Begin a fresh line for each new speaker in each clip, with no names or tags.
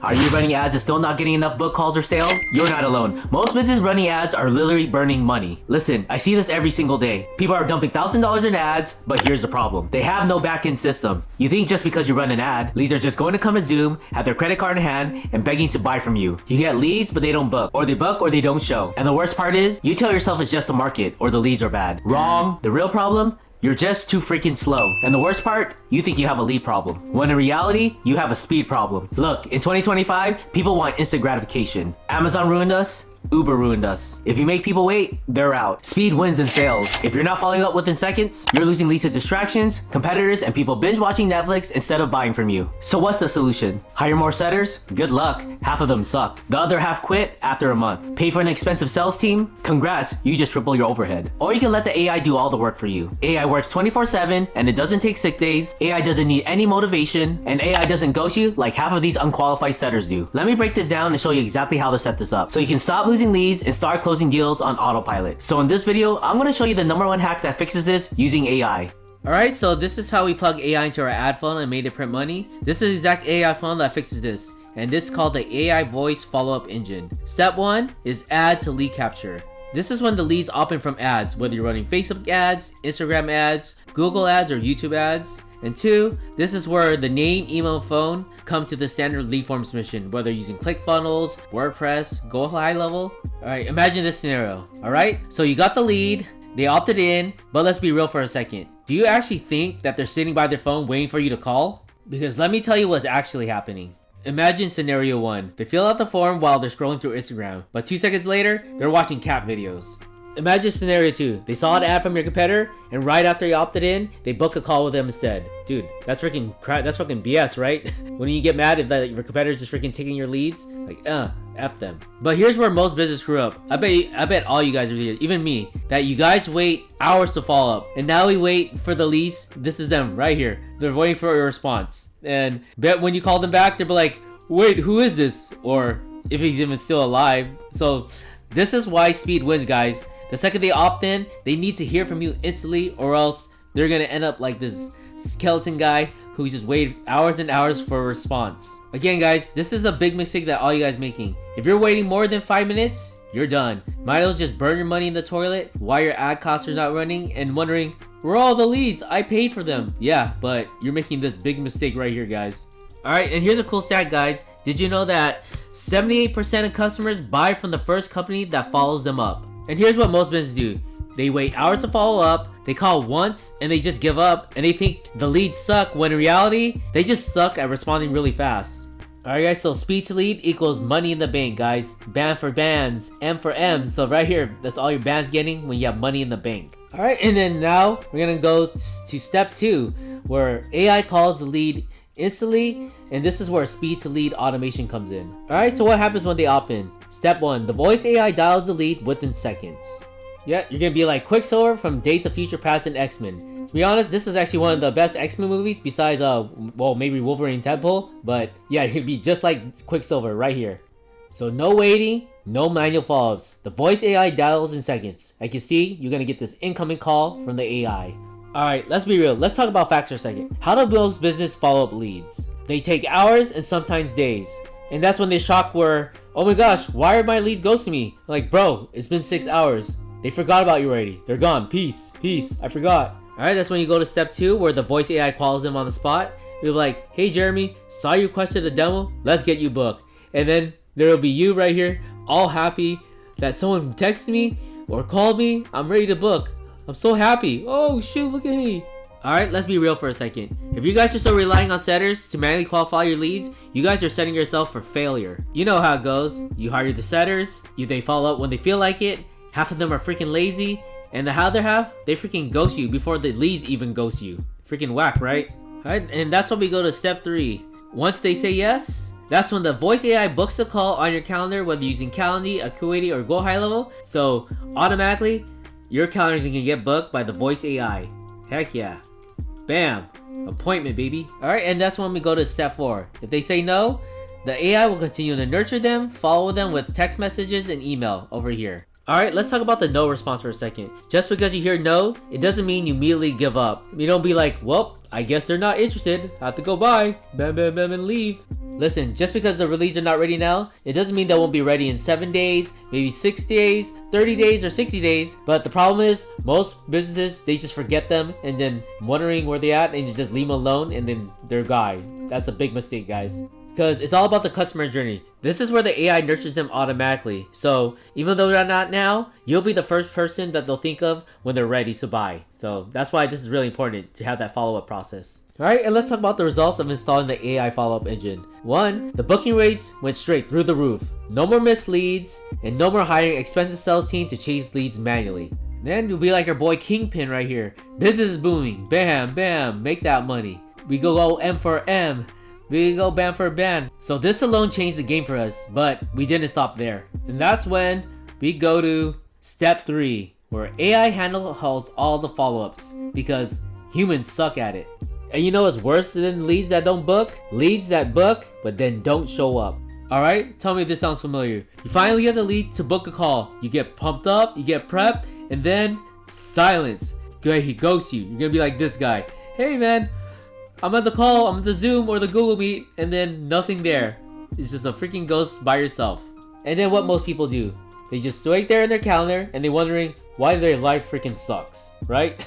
Are you running ads and still not getting enough book calls or sales? You're not alone. Most businesses running ads are literally burning money. Listen, I see this every single day. People are dumping $1,000 in ads, but here's the problem. They have no back-end system. You think just because you run an ad, leads are just going to come to Zoom, have their credit card in hand, and begging to buy from you. You get leads, but they don't book. Or they book or they don't show. And the worst part is, you tell yourself it's just the market or the leads are bad. Wrong. The real problem? You're just too freaking slow. And the worst part, you think you have a lead problem. When in reality, you have a speed problem. Look, in 2025, people want instant gratification. Amazon ruined us. Uber ruined us. If you make people wait, they're out. Speed wins in sales. If you're not following up within seconds, you're losing leads to distractions, competitors, and people binge watching Netflix instead of buying from you. So what's the solution? Hire more setters? Good luck. Half of them suck. The other half quit after a month. Pay for an expensive sales team? Congrats, you just triple your overhead. Or you can let the AI do all the work for you. AI works 24/7 and it doesn't take sick days. AI doesn't need any motivation and AI doesn't ghost you like half of these unqualified setters do. Let me break this down and show you exactly how to set this up so you can stop losing leads and start closing deals on autopilot. So in this video, I'm gonna show you the #1 hack that fixes this using AI. Alright, so this is how we plug AI into our ad funnel and made it print money. This is the exact AI funnel that fixes this, and it's called the AI voice follow-up engine. Step 1 is ad to lead capture. This is when the leads opt in from ads, whether you're running Facebook ads, Instagram ads, Google ads, or YouTube ads. And 2, this is where the name, email, and phone come to the standard lead form submission, whether using ClickFunnels, WordPress, Go High Level. Alright, imagine this scenario. Alright, so you got the lead, they opted in, but let's be real for a second. Do you actually think that they're sitting by their phone waiting for you to call? Because let me tell you what's actually happening. Imagine scenario 1. They fill out the form while they're scrolling through Instagram, but 2 seconds later, they're watching cat videos. Imagine scenario 2. They saw an ad from your competitor, and right after you opted in, they book a call with them instead. Dude, that's freaking crap. That's fucking BS, right? When you get mad if your competitor's just freaking taking your leads, like, F them. But here's where most businesses screw up. I bet all you guys are here, even me, that you guys wait hours to follow up, and now we wait for the leads. This is them right here. They're waiting for a response, and bet when you call them back, they'll be like, "Wait, who is this?" Or if he's even still alive. So this is why speed wins, guys. The second they opt in, they need to hear from you instantly, or else they're gonna end up like this skeleton guy who just waited hours and hours for a response. Again, guys, this is a big mistake that all you guys making. If you're waiting more than 5 minutes, you're done. Might as well just burn your money in the toilet while your ad costs are not running and wondering, where are all the leads? I paid for them. Yeah, but you're making this big mistake right here, guys. Alright, and here's a cool stat, guys. Did you know that 78% of customers buy from the first company that follows them up? And here's what most businesses do. They wait hours to follow up, they call once, and they just give up, and they think the leads suck, when in reality, they just suck at responding really fast. Alright guys, so speed to lead equals money in the bank, guys. BAM for bands, M for M's. So right here, that's all your bands getting when you have money in the bank. Alright, and then now, we're gonna go to step 2, where AI calls the lead instantly, and this is where speed to lead automation comes in. Alright, so what happens when they opt in? Step 1, the voice AI dials the lead within seconds. Yeah, you're gonna be like Quicksilver from Days of Future Past and X-Men. To be honest, this is actually one of the best X-Men movies besides, well, maybe Wolverine and Deadpool, but yeah, you'd be just like Quicksilver right here. So no waiting, no manual follow-ups. The voice AI dials in seconds. Like you see, you're gonna get this incoming call from the AI. Alright, let's be real. Let's talk about facts for a second. How do most business follow up leads? They take hours and sometimes days. And that's when they shock where, oh my gosh, why are my leads ghosting me? Like, bro, it's been 6 hours. They forgot about you already. They're gone. Peace. I forgot. Alright, that's when you go to step 2 where the voice AI calls them on the spot. They'll be like, hey Jeremy, saw you requested a demo. Let's get you booked. And then there will be you right here, all happy that someone texted me or called me. I'm ready to book. I'm so happy. Oh shoot, look at me. Alright, let's be real for a second. If you guys are still relying on setters to manually qualify your leads, you guys are setting yourself for failure. You know how it goes. You hire the setters, they follow up when they feel like it, half of them are freaking lazy, and the other half, they freaking ghost you before the leads even ghost you. Freaking whack, right? Alright, and that's when we go to step 3. Once they say yes, that's when the voice AI books a call on your calendar, whether using Calendly, Acuity, or Go High Level. So automatically, your calendar can get booked by the voice AI. Heck yeah. Bam. Appointment, baby. Alright, and that's when we go to step 4. If they say no, the AI will continue to nurture them, follow them with text messages and email over here. Alright, let's talk about the no response for a second. Just because you hear no, it doesn't mean you immediately give up. You don't be like, well, I guess they're not interested. Have to go bye. Bam, bam, bam, and leave. Listen, just because the leads are not ready now, it doesn't mean they won't be ready in 7 days, maybe 6 days, 30 days, or 60 days. But the problem is, most businesses, they just forget them and then wondering where they're at and you just leave them alone and then they're gone. That's a big mistake, guys. Because it's all about the customer journey. This is where the AI nurtures them automatically. So even though they're not now, you'll be the first person that they'll think of when they're ready to buy. So that's why this is really important to have that follow-up process. Alright, and let's talk about the results of installing the AI follow-up engine. 1. The booking rates went straight through the roof. No more missed leads, and no more hiring expensive sales team to chase leads manually. Then you'll be like our boy Kingpin right here. Business is booming. Bam, bam, make that money. We go M for M. We go bam for bam. So this alone changed the game for us, but we didn't stop there. And that's when we go to step 3, where AI handles all the follow-ups because humans suck at it. And you know what's worse than leads that don't book? Leads that book, but then don't show up. Alright, tell me if this sounds familiar. You finally get a lead to book a call. You get pumped up, you get prepped, and then silence. He ghosts you. You're gonna be like this guy. Hey man, I'm at the call, I'm at the Zoom or the Google Meet, and then nothing there. It's just a freaking ghost by yourself. And then what most people do, they just wait there in their calendar and they're wondering why their life freaking sucks, right?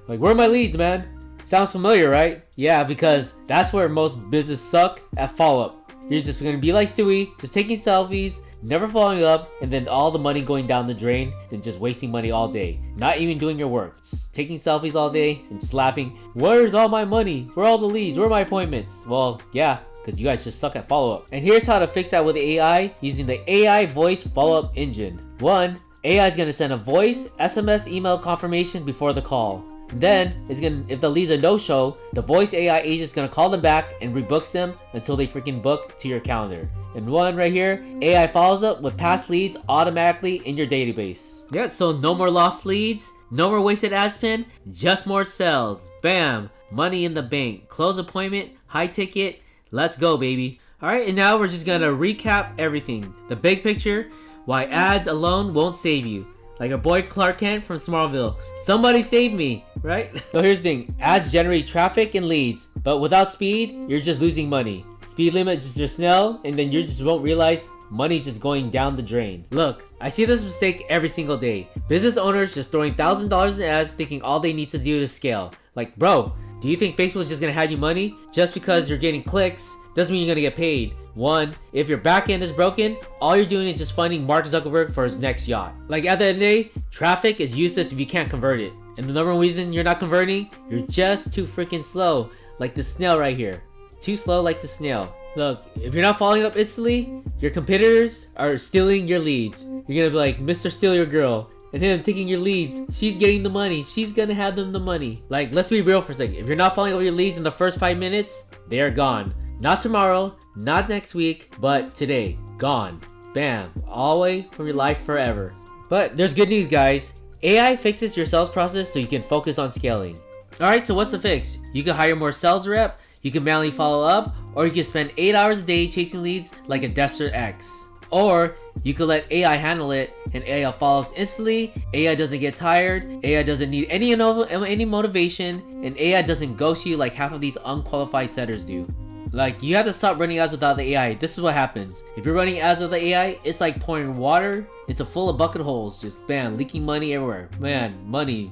Like, where are my leads, man? Sounds familiar, right? Yeah, because that's where most business suck at follow-up. You're just gonna be like Stewie, just taking selfies, never following up, and then all the money going down the drain and just wasting money all day. Not even doing your work. Just taking selfies all day and slapping. Where's all my money? Where are all the leads? Where are my appointments? Well, yeah, because you guys just suck at follow-up. And here's how to fix that with AI using the AI voice follow-up engine. 1. AI is gonna send a voice, SMS, email confirmation before the call. Then it's gonna, if the leads are no-show, the voice AI agent is gonna call them back and rebooks them until they freaking book to your calendar. And 1 right here, AI follows up with past leads automatically in your database. Yeah, so no more lost leads, no more wasted ad spend, just more sales. Bam, money in the bank, close appointment, high ticket, let's go baby. Alright, and now we're just gonna recap everything. The big picture, why ads alone won't save you. Like our boy Clark Kent from Smallville. Somebody save me, right? So here's the thing. Ads generate traffic and leads, but without speed, you're just losing money. Speed limit just your snail, and then you just won't realize money just going down the drain. Look, I see this mistake every single day. Business owners just throwing $1,000 in ads thinking all they need to do is scale. Like, bro, do you think Facebook is just gonna hand you money? Just because you're getting clicks doesn't mean you're gonna get paid. 1, if your backend is broken, all you're doing is just finding Mark Zuckerberg for his next yacht. Like at the end of the day, traffic is useless if you can't convert it. And the number one reason you're not converting, you're just too freaking slow. Like the snail right here. Too slow like the snail. Look, if you're not following up instantly, your competitors are stealing your leads. You're gonna be like, Mr. Steal Your Girl. And him taking your leads. She's getting the money. She's gonna have them the money. Like, let's be real for a second. If you're not following up your leads in the first 5 minutes, they are gone. Not tomorrow, not next week, but today. Gone. Bam. All the way from your life forever. But there's good news, guys. AI fixes your sales process so you can focus on scaling. Alright, so what's the fix? You can hire more sales rep, you can manually follow up, or you can spend 8 hours a day chasing leads like a Dexter X. Or you could let AI handle it and AI follows instantly, AI doesn't get tired, AI doesn't need any motivation, and AI doesn't ghost you like half of these unqualified setters do. Like, you have to stop running ads without the AI. This is what happens. If you're running ads with the AI, it's like pouring water into full of bucket holes. Just bam, leaking money everywhere. Man, money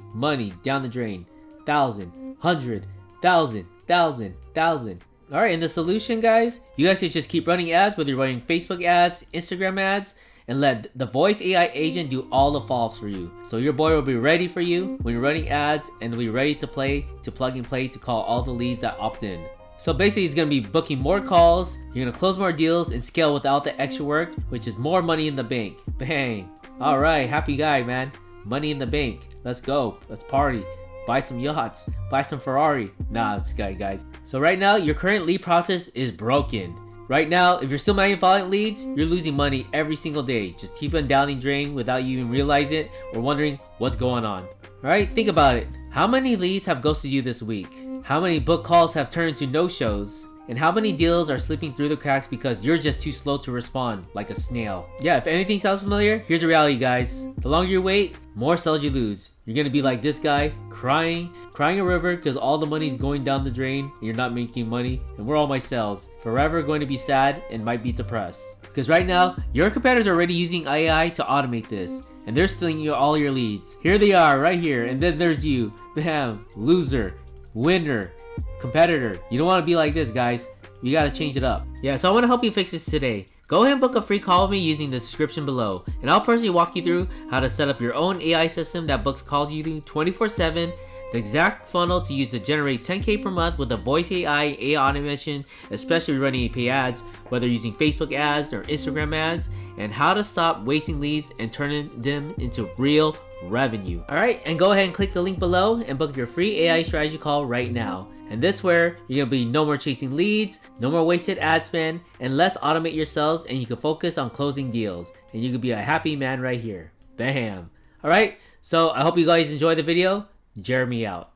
down the drain. 1,000, 100, 1,000, 1,000, 1,000. Alright, and the solution, guys, you guys should just keep running ads, whether you're running Facebook ads, Instagram ads, and let the voice AI agent do all the follow-ups for you. So your boy will be ready for you when you're running ads and will be ready to plug and play to call all the leads that opt in. So basically, he's going to be booking more calls, you're going to close more deals and scale without the extra work, which is more money in the bank. Bang. Alright, happy guy, man. Money in the bank. Let's go. Let's party. Buy some yachts. Buy some Ferrari. Nah, this guy, guys. So right now, your current lead process is broken. Right now, if you're still manually following leads, you're losing money every single day. Just keep on down the drain without you even realize it or wondering what's going on. Alright, think about it. How many leads have ghosted you this week? How many book calls have turned to no-shows? And how many deals are slipping through the cracks because you're just too slow to respond, like a snail? Yeah, if anything sounds familiar, here's the reality, guys. The longer you wait, more sales you lose. You're gonna be like this guy, crying a river because all the money's going down the drain and you're not making money. And where are all my sales? Forever going to be sad and might be depressed. Because right now, your competitors are already using AI to automate this. And they're stealing all your leads. Here they are, right here. And then there's you. Bam. Loser. Winner. Competitor. You don't want to be like this, guys. You gotta change it up. Yeah, so I want to help you fix this today. Go ahead and book a free call with me using the description below. And I'll personally walk you through how to set up your own AI system that books calls you 24/7, the exact funnel to use to generate 10K per month with a voice AI automation, especially running pay ads, whether using Facebook ads or Instagram ads, and how to stop wasting leads and turning them into real revenue. Alright, and go ahead and click the link below and book your free AI strategy call right now. And this where you're gonna be no more chasing leads, no more wasted ad spend, and let's automate your sales and you can focus on closing deals. And you can be a happy man right here. Bam. Alright, so I hope you guys enjoyed the video. Jeremy out.